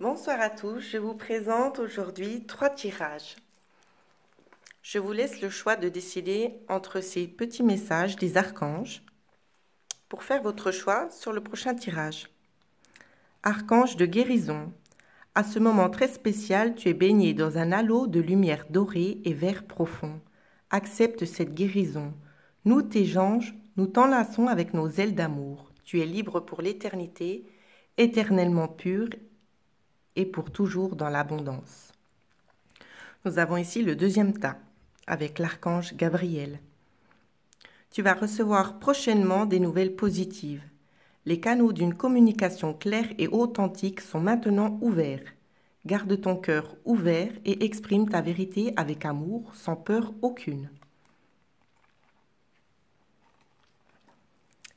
Bonsoir à tous, je vous présente aujourd'hui 3 tirages. Je vous laisse le choix de décider entre ces petits messages des archanges pour faire votre choix sur le prochain tirage. Archange de guérison. À ce moment très spécial, tu es baigné dans un halo de lumière dorée et vert profond. Accepte cette guérison. Nous, tes anges, nous t'enlaçons avec nos ailes d'amour. Tu es libre pour l'éternité, éternellement pur et pour toujours dans l'abondance. Nous avons ici le deuxième tas, avec l'archange Gabriel. Tu vas recevoir prochainement des nouvelles positives. Les canaux d'une communication claire et authentique sont maintenant ouverts. Garde ton cœur ouvert et exprime ta vérité avec amour, sans peur aucune.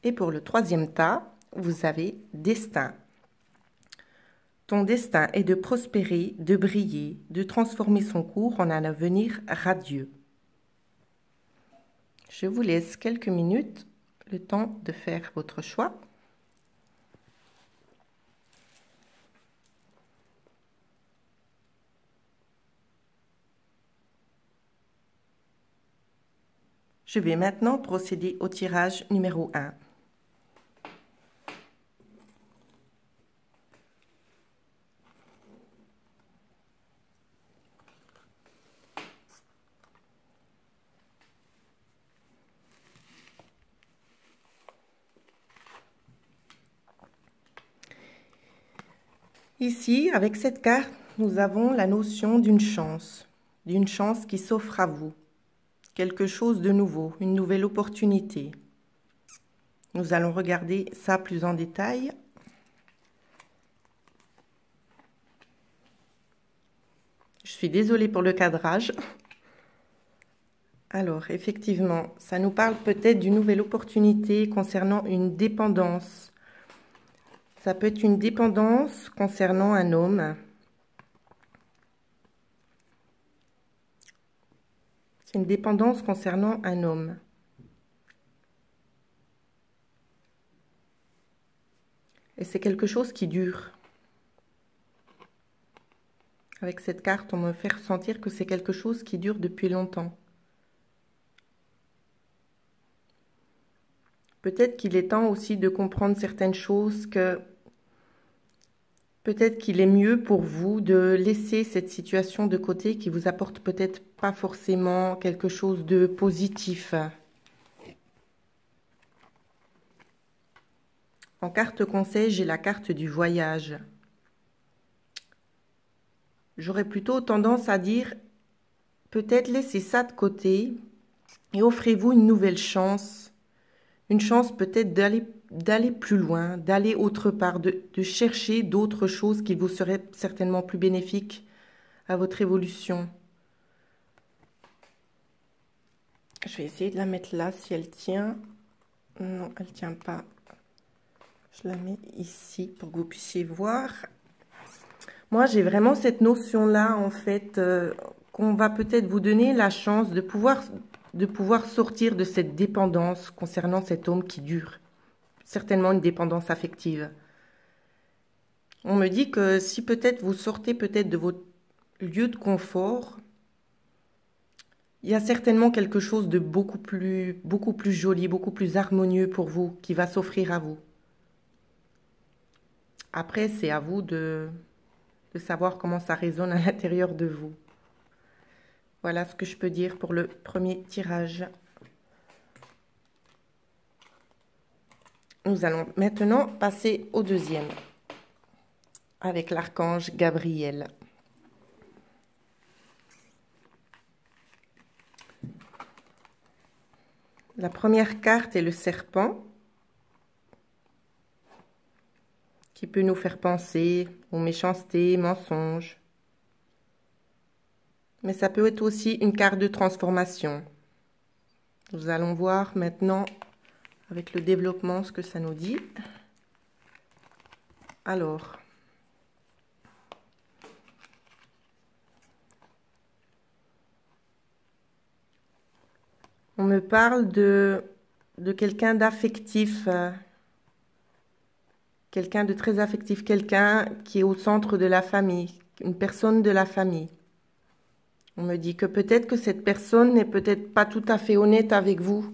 Et pour le troisième tas, vous avez destin. Ton destin est de prospérer, de briller, de transformer son cours en un avenir radieux. Je vous laisse quelques minutes, le temps de faire votre choix. Je vais maintenant procéder au tirage numéro 1. Ici, avec cette carte, nous avons la notion d'une chance qui s'offre à vous, quelque chose de nouveau, une nouvelle opportunité. Nous allons regarder ça plus en détail. Je suis désolée pour le cadrage. Alors, effectivement, ça nous parle peut-être d'une nouvelle opportunité concernant une dépendance. Ça peut être une dépendance concernant un homme. C'est une dépendance concernant un homme. Et c'est quelque chose qui dure. Avec cette carte, on me fait ressentir que c'est quelque chose qui dure depuis longtemps. Peut-être qu'il est temps aussi de comprendre certaines choses, que peut-être qu'il est mieux pour vous de laisser cette situation de côté qui vous apporte peut-être pas forcément quelque chose de positif. En carte conseil, j'ai la carte du voyage. J'aurais plutôt tendance à dire, peut-être laissez ça de côté et offrez-vous une nouvelle chance. Une chance peut-être d'aller plus loin, d'aller autre part, de chercher d'autres choses qui vous seraient certainement plus bénéfiques à votre évolution. Je vais essayer de la mettre là si elle tient. Non, elle ne tient pas. Je la mets ici pour que vous puissiez voir. Moi, j'ai vraiment cette notion-là, en fait, qu'on va peut-être vous donner la chance de pouvoir sortir de cette dépendance concernant cet homme qui dure. Certainement une dépendance affective. On me dit que si peut-être vous sortez peut-être de votre lieu de confort, il y a certainement quelque chose de beaucoup plus joli, beaucoup plus harmonieux pour vous qui va s'offrir à vous. Après, c'est à vous de savoir comment ça résonne à l'intérieur de vous. Voilà ce que je peux dire pour le premier tirage. Nous allons maintenant passer au deuxième avec l'archange Gabriel. La première carte est le serpent qui peut nous faire penser aux méchancetés, mensonges. Mais ça peut être aussi une carte de transformation. Nous allons voir maintenant avec le développement ce que ça nous dit. Alors, on me parle de quelqu'un d'affectif. quelqu'un de très affectif, quelqu'un qui est au centre de la famille, une personne de la famille. On me dit que peut-être que cette personne n'est peut-être pas tout à fait honnête avec vous.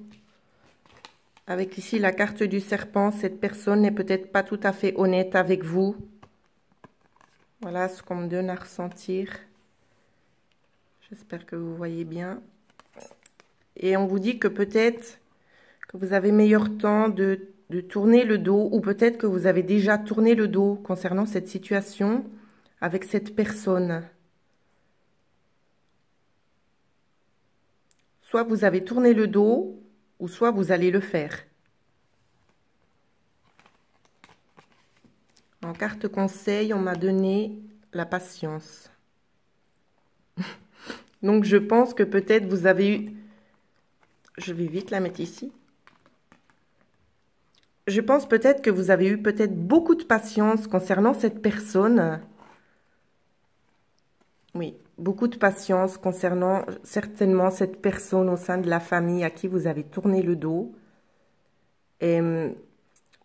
Avec ici la carte du serpent, cette personne n'est peut-être pas tout à fait honnête avec vous. Voilà ce qu'on me donne à ressentir. J'espère que vous voyez bien. Et on vous dit que peut-être que vous avez meilleur temps de tourner le dos, ou peut-être que vous avez déjà tourné le dos concernant cette situation avec cette personne. Soit vous avez tourné le dos, ou soit vous allez le faire. En carte conseil, on m'a donné la patience. Donc je pense que peut-être vous avez eu... Je vais vite la mettre ici. Je pense peut-être que vous avez eu peut-être beaucoup de patience concernant cette personne. Oui, beaucoup de patience concernant certainement cette personne au sein de la famille à qui vous avez tourné le dos. Et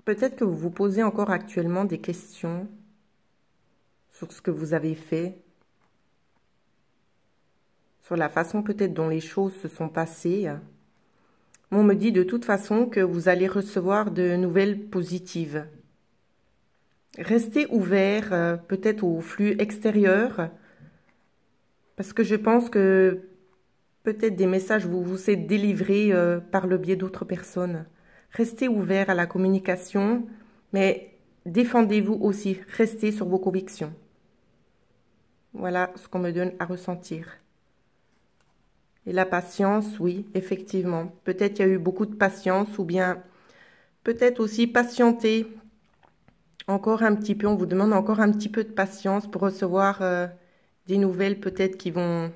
peut-être que vous vous posez encore actuellement des questions sur ce que vous avez fait, sur la façon peut-être dont les choses se sont passées. On me dit de toute façon que vous allez recevoir de nouvelles positives. Restez ouvert peut-être au flux extérieur, parce que je pense que peut-être des messages vous êtes délivrés par le biais d'autres personnes. Restez ouvert à la communication, mais défendez-vous aussi. Restez sur vos convictions. Voilà ce qu'on me donne à ressentir. Et la patience, oui, effectivement. Peut-être qu'il y a eu beaucoup de patience, ou bien peut-être aussi patienter encore un petit peu. On vous demande encore un petit peu de patience pour recevoir des nouvelles peut-être qui vont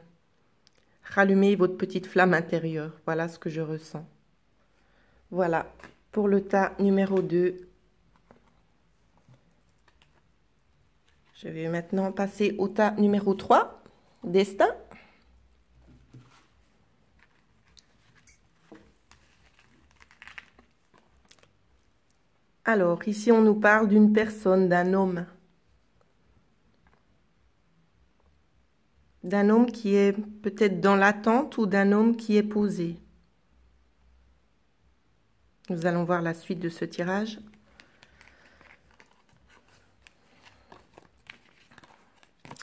rallumer votre petite flamme intérieure. Voilà ce que je ressens. Voilà, pour le tas numéro 2. Je vais maintenant passer au tas numéro 3, destin. Alors, ici, on nous parle d'une personne, d'un homme. D'un homme qui est peut-être dans l'attente ou d'un homme qui est posé. Nous allons voir la suite de ce tirage.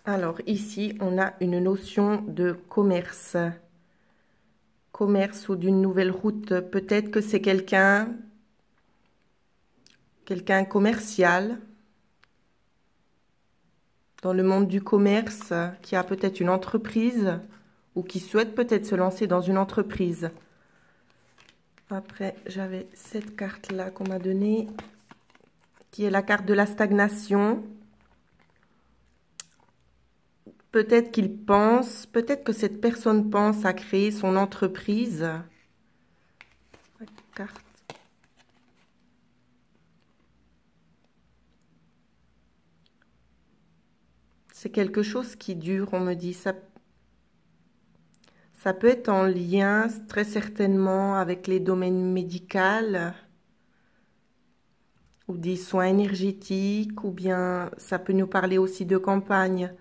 Alors, ici, on a une notion de commerce. Commerce ou d'une nouvelle route. Peut-être que c'est quelqu'un commercial dans le monde du commerce qui a peut-être une entreprise ou qui souhaite peut-être se lancer dans une entreprise. Après, j'avais cette carte-là qu'on m'a donnée, qui est la carte de la stagnation. Peut-être qu'il pense, peut-être que cette personne pense à créer son entreprise. La carte. C'est quelque chose qui dure, on me dit. Ça peut être en lien très certainement avec les domaines médicaux ou des soins énergétiques, ou bien ça peut nous parler aussi de campagne.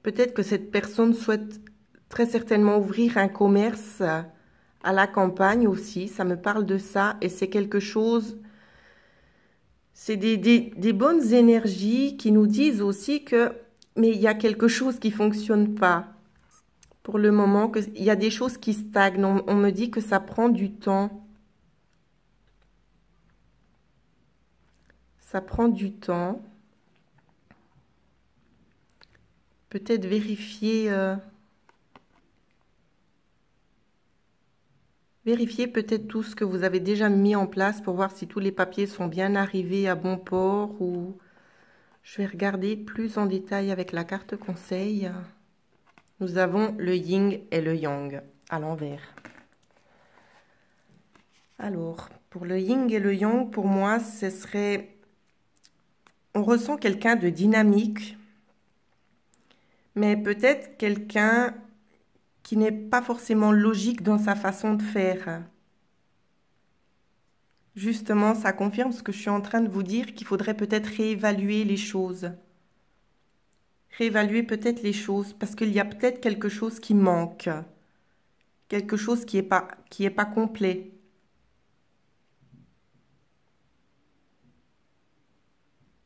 Peut-être que cette personne souhaite très certainement ouvrir un commerce à la campagne aussi. Ça me parle de ça et c'est quelque chose... C'est des bonnes énergies qui nous disent aussi que... Mais il y a quelque chose qui ne fonctionne pas. Pour le moment, il y a des choses qui stagnent. On me dit que ça prend du temps. Ça prend du temps. Peut-être vérifier... Vérifiez peut-être tout ce que vous avez déjà mis en place pour voir si tous les papiers sont bien arrivés à bon port, ou je vais regarder plus en détail avec la carte conseil. Nous avons le yin et le yang à l'envers. Alors, pour le yin et le yang, pour moi, ce serait... On ressent quelqu'un de dynamique, mais peut-être quelqu'un qui n'est pas forcément logique dans sa façon de faire. Justement, ça confirme ce que je suis en train de vous dire, qu'il faudrait peut-être réévaluer les choses. Réévaluer peut-être les choses, parce qu'il y a peut-être quelque chose qui manque, quelque chose qui est pas complet.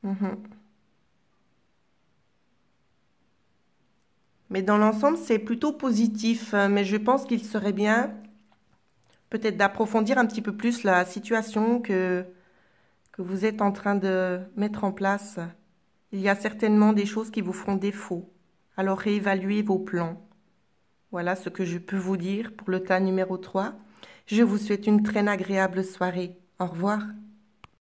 Mhm. Mais dans l'ensemble, c'est plutôt positif, mais je pense qu'il serait bien peut-être d'approfondir un petit peu plus la situation que vous êtes en train de mettre en place. Il y a certainement des choses qui vous feront défaut. Alors réévaluez vos plans. Voilà ce que je peux vous dire pour le tas numéro 3. Je vous souhaite une très agréable soirée. Au revoir.